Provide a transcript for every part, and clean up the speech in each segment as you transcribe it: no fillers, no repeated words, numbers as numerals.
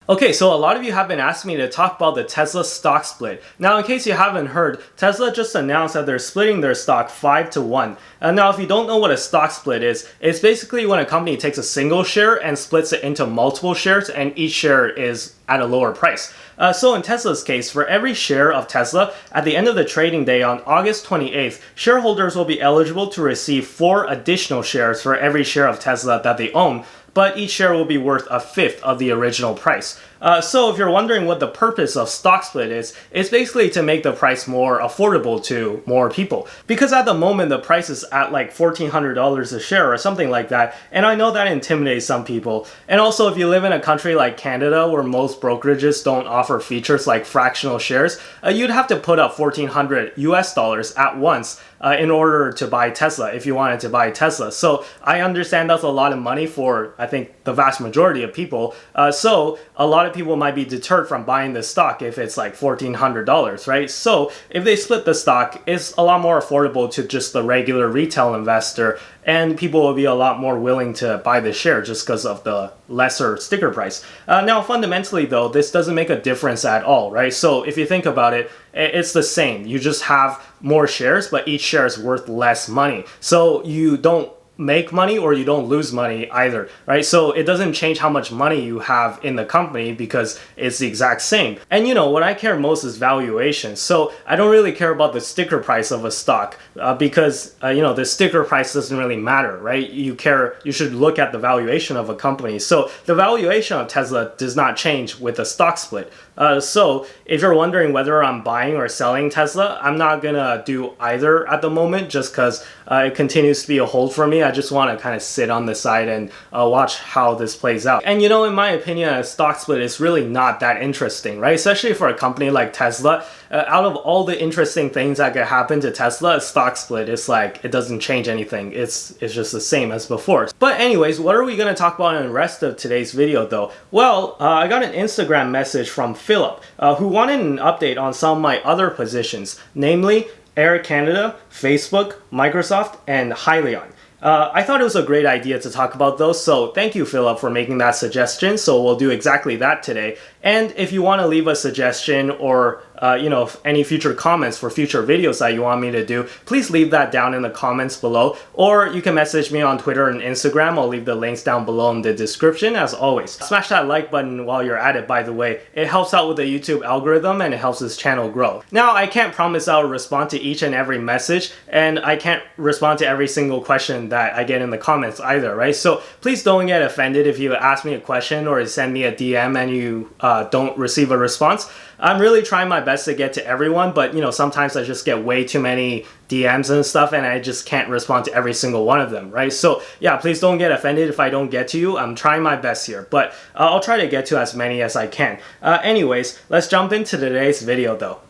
Okay, so a lot of you have been asking me to talk about the Tesla stock split. Now, in case you haven't heard, Tesla just announced that they're splitting their stock 5 to 1. Now, if you don't know what a stock split is, it's basically when a company takes a single share and splits it into multiple shares, and each share is at a lower price. So in Tesla's case, for every share of Tesla, at the end of the trading day on August 28th, shareholders will be eligible to receive 4 additional shares for every share of Tesla that they own, but each share will be worth a fifth of the original price. So if you're wondering what the purpose of stock split is, it's basically to make the price more affordable to more people. Because at the moment the price is at like $1,400 a share or something like that, and I know that intimidates some people. And also if you live in a country like Canada where most brokerages don't offer features like fractional shares, you'd have to put up $1,400 US at once in order to buy Tesla if you wanted to buy Tesla. So I understand that's a lot of money for, I think, the vast majority of people. So a lot of people might be deterred from buying this stock if it's like $1,400, right? So if they split the stock, it's a lot more affordable to just the regular retail investor, and people will be a lot more willing to buy the share just because of the lesser sticker price. Now, fundamentally though, this doesn't make a difference at all, right? So if you think about it, it's the same. You just have more shares, but each share is worth less money. So you don't make money or you don't lose money either, right? So it doesn't change how much money you have in the company because it's the exact same. And you know, what I care most is valuation. So I don't really care about the sticker price of a stock because you know, the sticker price doesn't really matter, right? You should look at the valuation of a company. So the valuation of Tesla does not change with a stock split. So if you're wondering whether I'm buying or selling Tesla, I'm not gonna do either at the moment just because it continues to be a hold for me. I just want to kind of sit on the side and watch how this plays out. And you know, in my opinion, a stock split is really not that interesting, right? Especially for a company like Tesla. Out of all the interesting things that could happen to Tesla, a stock split is like, it doesn't change anything. It's just the same as before. But anyways, what are we going to talk about in the rest of today's video though? Well, I got an Instagram message from Philip who wanted an update on some of my other positions, namely Air Canada, Facebook, Microsoft, and Hyliion. I thought it was a great idea to talk about those, so thank you, Philip, for making that suggestion. So we'll do exactly that today. And if you want to leave a suggestion or you know, any future comments for future videos that you want me to do, please leave that down in the comments below, or you can message me on Twitter and Instagram. I'll leave the links down below in the description as always. Smash that like button while you're at it, by the way. It helps out with the YouTube algorithm and it helps this channel grow. Now, I can't promise I'll respond to each and every message, and I can't respond to every single question that I get in the comments either, right? So please don't get offended if you ask me a question or send me a DM and you don't receive a response. I'm really trying my best to get to everyone, but you know, sometimes I just get way too many DMs and stuff and I just can't respond to every single one of them, right? So yeah, please don't get offended if I don't get to you. I'm trying my best here, but I'll try to get to as many as I can. Anyways, let's jump into today's video though.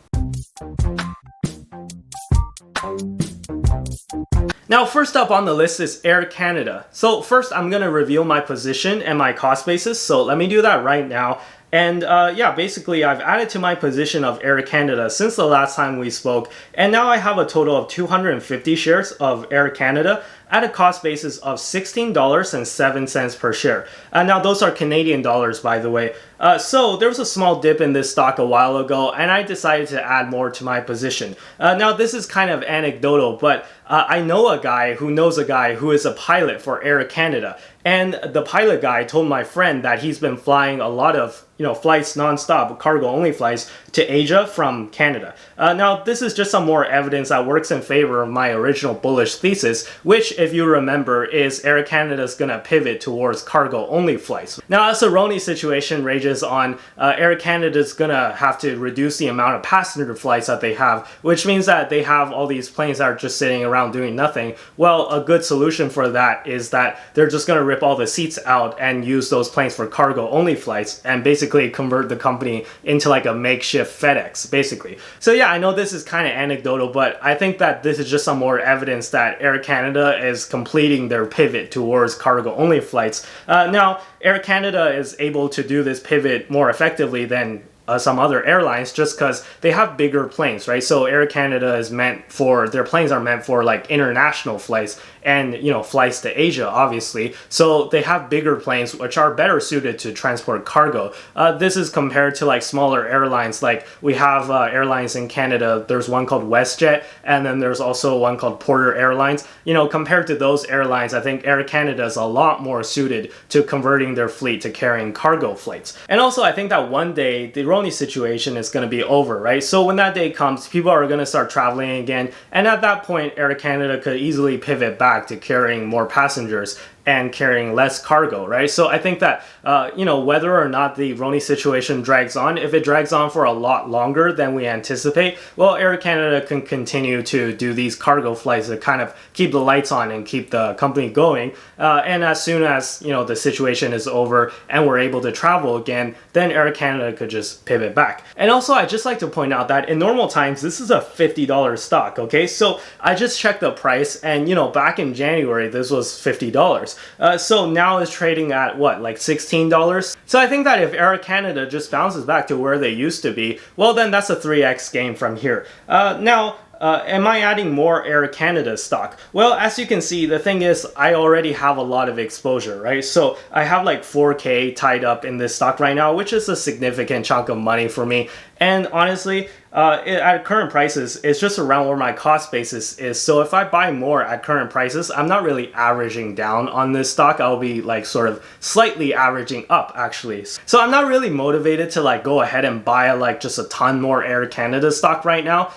Now, first up on the list is Air Canada. So first, I'm going to reveal my position and my cost basis. So let me do that right now. And yeah, basically I've added to my position of Air Canada since the last time we spoke, and now I have a total of 250 shares of Air Canada at a cost basis of $16.07 per share. Now those are Canadian dollars, by the way. So there was a small dip in this stock a while ago, and I decided to add more to my position. Now this is kind of anecdotal, but I know a guy who knows a guy who is a pilot for Air Canada. And the pilot guy told my friend that he's been flying a lot of, you know, flights non-stop, cargo-only flights to Asia from Canada. Now, this is just some more evidence that works in favor of my original bullish thesis, which, if you remember, is Air Canada's gonna pivot towards cargo-only flights. Now, as the Roni situation rages on, Air Canada's gonna have to reduce the amount of passenger flights that they have, which means that they have all these planes that are just sitting around doing nothing. Well, a good solution for that is that they're just gonna rip all the seats out and use those planes for cargo-only flights and basically convert the company into like a makeshift FedEx, basically. So yeah, I know this is kind of anecdotal, but I think that this is just some more evidence that Air Canada is completing their pivot towards cargo-only flights. Now, Air Canada is able to do this pivot more effectively than some other airlines just because they have bigger planes, right? So Air Canada is meant for, their planes are meant for like international flights, and flights to Asia, obviously. So they have bigger planes which are better suited to transport cargo. This is compared to like smaller airlines. Like we have airlines in Canada. There's one called WestJet, and then there's also one called Porter Airlines. Compared to those airlines, I think Air Canada is a lot more suited to converting their fleet to carrying cargo flights. And also, I think that one day the Roni situation is going to be over, right? So when that day comes, people are going to start traveling again, and at that point, Air Canada could easily pivot back to carrying more passengers and carrying less cargo, right? So I think that, whether or not the Roni situation drags on, if it drags on for a lot longer than we anticipate, well, Air Canada can continue to do these cargo flights to kind of keep the lights on and keep the company going. And as soon as, the situation is over and we're able to travel again, then Air Canada could just pivot back. And also, I'd just like to point out that in normal times, this is a $50 stock, okay? So I just checked the price, and, back in January, this was $50. So now it's trading at what, like $16? So I think that if Air Canada just bounces back to where they used to be, well, then that's a 3x gain from here. Am I adding more Air Canada stock? Well, as you can see, the thing is, I already have a lot of exposure, right? So I have like 4K tied up in this stock right now, which is a significant chunk of money for me. And honestly, at current prices, it's just around where my cost basis is. So if I buy more at current prices, I'm not really averaging down on this stock. I'll be like sort of slightly averaging up, actually. So I'm not really motivated to like go ahead and buy like just a ton more Air Canada stock right now.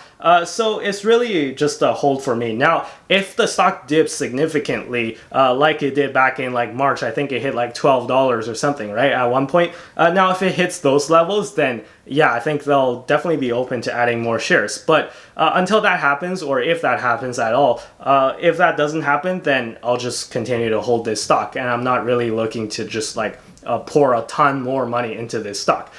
So it's really just a hold for me. Now, if the stock dips significantly, like it did back in like March, I think it hit like $12 or something, right? At one point. Now, if it hits those levels, then yeah, I think they'll definitely be open to adding more shares. But until that happens, or if that happens at all, if that doesn't happen, then I'll just continue to hold this stock. And I'm not really looking to just like pour a ton more money into this stock.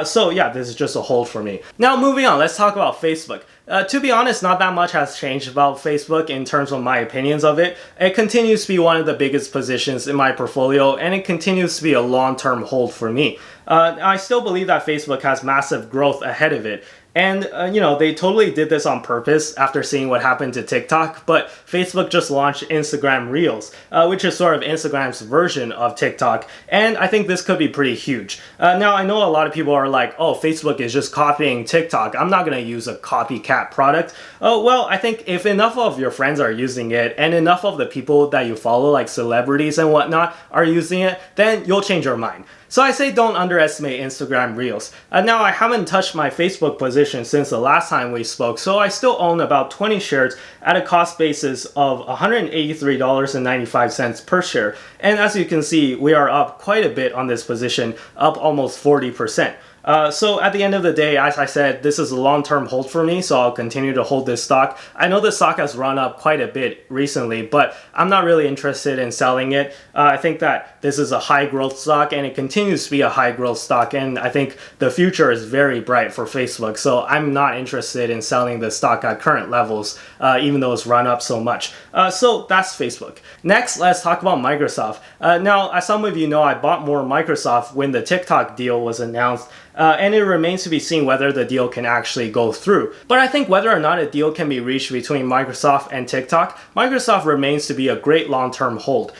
So yeah, this is just a hold for me. Now moving on, let's talk about Facebook. To be honest, not that much has changed about Facebook in terms of my opinions of it. It continues to be one of the biggest positions in my portfolio, and it continues to be a long-term hold for me. I still believe that Facebook has massive growth ahead of it. And, they totally did this on purpose after seeing what happened to TikTok, but Facebook just launched Instagram Reels, which is sort of Instagram's version of TikTok, and I think this could be pretty huge. Now, I know a lot of people are like, oh, Facebook is just copying TikTok. I'm not going to use a copycat product. Oh, well, I think if enough of your friends are using it, and enough of the people that you follow, like celebrities and whatnot, are using it, then you'll change your mind. So I say don't underestimate Instagram Reels. Now I haven't touched my Facebook position since the last time we spoke, so I still own about 20 shares at a cost basis of $183.95 per share. And as you can see, we are up quite a bit on this position, up almost 40%. So at the end of the day, as I said, this is a long-term hold for me, so I'll continue to hold this stock. I know the stock has run up quite a bit recently, but I'm not really interested in selling it. I think that this is a high-growth stock, and it continues to be a high-growth stock, and I think the future is very bright for Facebook, so I'm not interested in selling the stock at current levels, even though it's run up so much. So that's Facebook. Next, let's talk about Microsoft. Now, as some of you know, I bought more Microsoft when the TikTok deal was announced. And it remains to be seen whether the deal can actually go through. But I think whether or not a deal can be reached between Microsoft and TikTok, Microsoft remains to be a great long-term hold.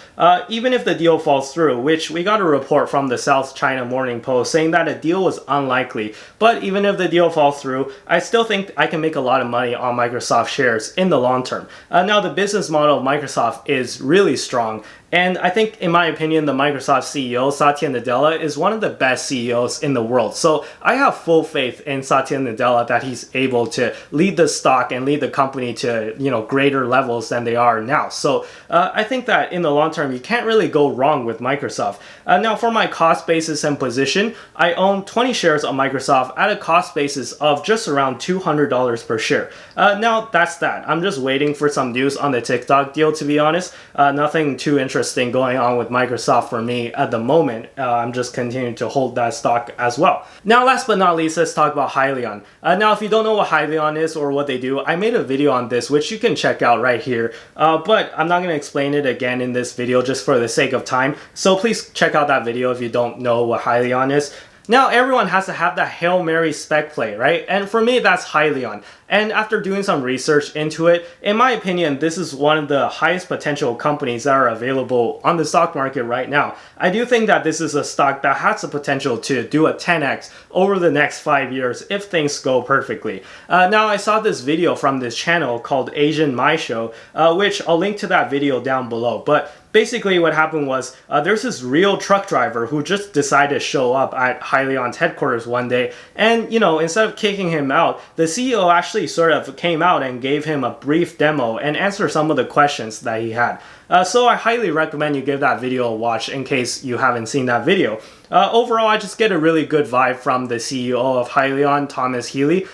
Even if the deal falls through, which we got a report from the South China Morning Post saying that a deal was unlikely. But even if the deal falls through, I still think I can make a lot of money on Microsoft shares in the long term. Now, the business model of Microsoft is really strong. And I think, in my opinion, the Microsoft CEO, Satya Nadella, is one of the best CEOs in the world. So I have full faith in Satya Nadella that he's able to lead the stock and lead the company to, greater levels than they are now. So I think that in the long term, you can't really go wrong with Microsoft. Now, for my cost basis and position, I own 20 shares of Microsoft at a cost basis of just around $200 per share. Now, that's that. I'm just waiting for some news on the TikTok deal, to be honest. Nothing too interesting going on with Microsoft for me at the moment. I'm just continuing to hold that stock as well. Now, last but not least, let's talk about Hyliion. Now, if you don't know what Hyliion is or what they do, I made a video on this, which you can check out right here. But I'm not going to explain it again in this video just for the sake of time. So please check out that video if you don't know what Hyliion is. Now everyone has to have that Hail Mary spec play, right? And for me, that's Hyliion. And after doing some research into it, in my opinion, this is one of the highest potential companies that are available on the stock market right now. I do think that this is a stock that has the potential to do a 10x over the next 5 years if things go perfectly. Now I saw this video from this channel called Asian My Show, which I'll link to that video down below. But basically what happened was there's this real truck driver who just decided to show up at Hyliion's headquarters one day, and instead of kicking him out, the CEO actually sort of came out and gave him a brief demo and answered some of the questions that he had. So I highly recommend you give that video a watch in case you haven't seen that video. Overall, I just get a really good vibe from the CEO of Hyliion, Thomas Healy,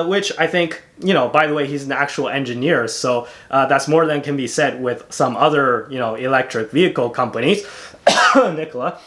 which I think, by the way, he's an actual engineer, so that's more than can be said with some other, electric vehicle companies. Nicola.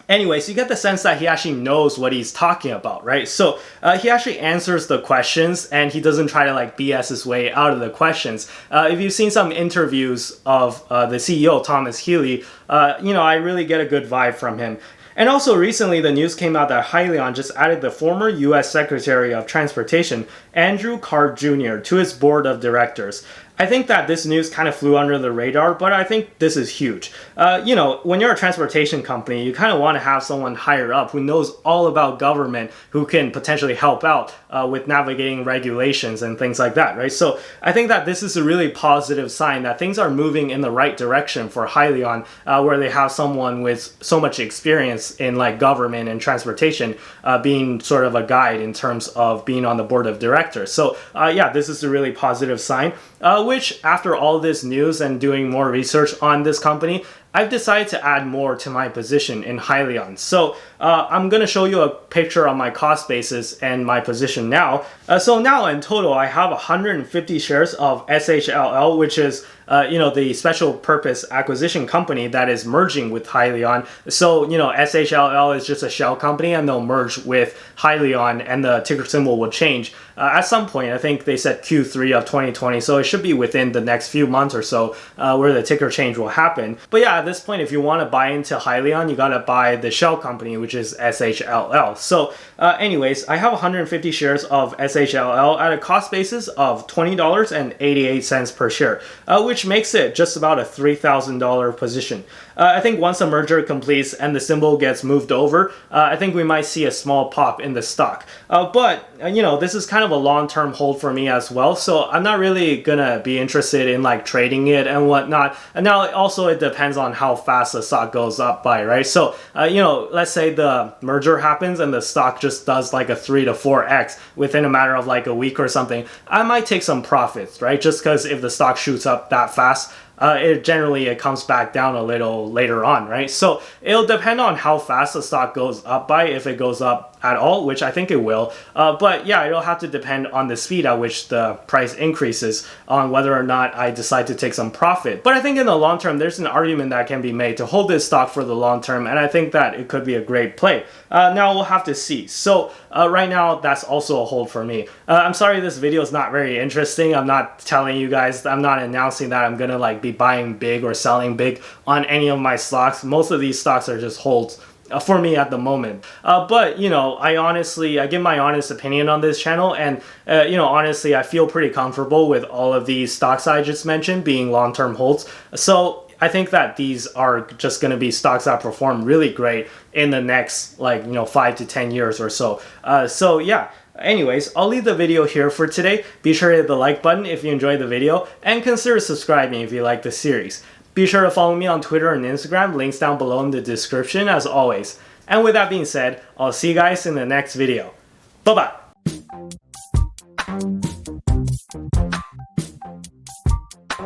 Anyways, you get the sense that he actually knows what he's talking about, right? So he actually answers the questions, and he doesn't try to BS his way out of the questions. If you've seen some interviews of the CEO, Thomas Healy, I really get a good vibe from him. And also recently the news came out that Hyliion just added the former US Secretary of Transportation, Andrew Carr Jr., to its board of directors. I think that this news kind of flew under the radar, but I think this is huge. When you're a transportation company, you kind of want to have someone higher up who knows all about government, who can potentially help out with navigating regulations and things like that, right? So I think that this is a really positive sign that things are moving in the right direction for Hyliion, where they have someone with so much experience in government and transportation being sort of a guide in terms of being on the board of directors. So yeah, this is a really positive sign. Which, after all this news and doing more research on this company, I've decided to add more to my position in Hyliion. So I'm going to show you a picture on my cost basis and my position now. So now in total, I have 150 shares of SHLL, which is the special purpose acquisition company that is merging with Hyliion. So, SHLL is just a shell company, and they'll merge with Hyliion, and the ticker symbol will change at some point. I think they said Q3 of 2020, so it should be within the next few months or so where the ticker change will happen. But yeah, at this point, if you want to buy into Hyliion, you got to buy the shell company, which is SHLL. So anyways, I have 150 shares of SHLL at a cost basis of $20.88 per share, which makes it just about a $3,000 position. I think once the merger completes and the symbol gets moved over, I think we might see a small pop in the stock. But this is kind of a long-term hold for me as well, so I'm not really gonna be interested in trading it and whatnot. And now also it depends on how fast the stock goes up by, right? So let's say the merger happens and the stock just does a 3 to 4x within a matter of a week or something. I might take some profits, right? Just because if the stock shoots up that fast, it comes back down a little later on, right? So it'll depend on how fast the stock goes up by, if it goes up at all, which I think it will. But yeah, it'll have to depend on the speed at which the price increases on whether or not I decide to take some profit. But I think in the long term, there's an argument that can be made to hold this stock for the long term, and I think that it could be a great play. Now we'll have to see. So right now, that's also a hold for me. I'm sorry this video is not very interesting. I'm not telling you guys, I'm not announcing that I'm gonna be buying big or selling big on any of my stocks. Most of these stocks are just holds for me at the moment. But I give my honest opinion on this channel, and honestly, I feel pretty comfortable with all of these stocks I just mentioned being long-term holds. So I think that these are just going to be stocks that perform really great in the next 5 to 10 years or so. So yeah. Anyways, I'll leave the video here for today. Be sure to hit the like button if you enjoyed the video, and consider subscribing if you like the series. Be sure to follow me on Twitter and Instagram, links down below in the description as always. And with that being said, I'll see you guys in the next video. Bye-bye!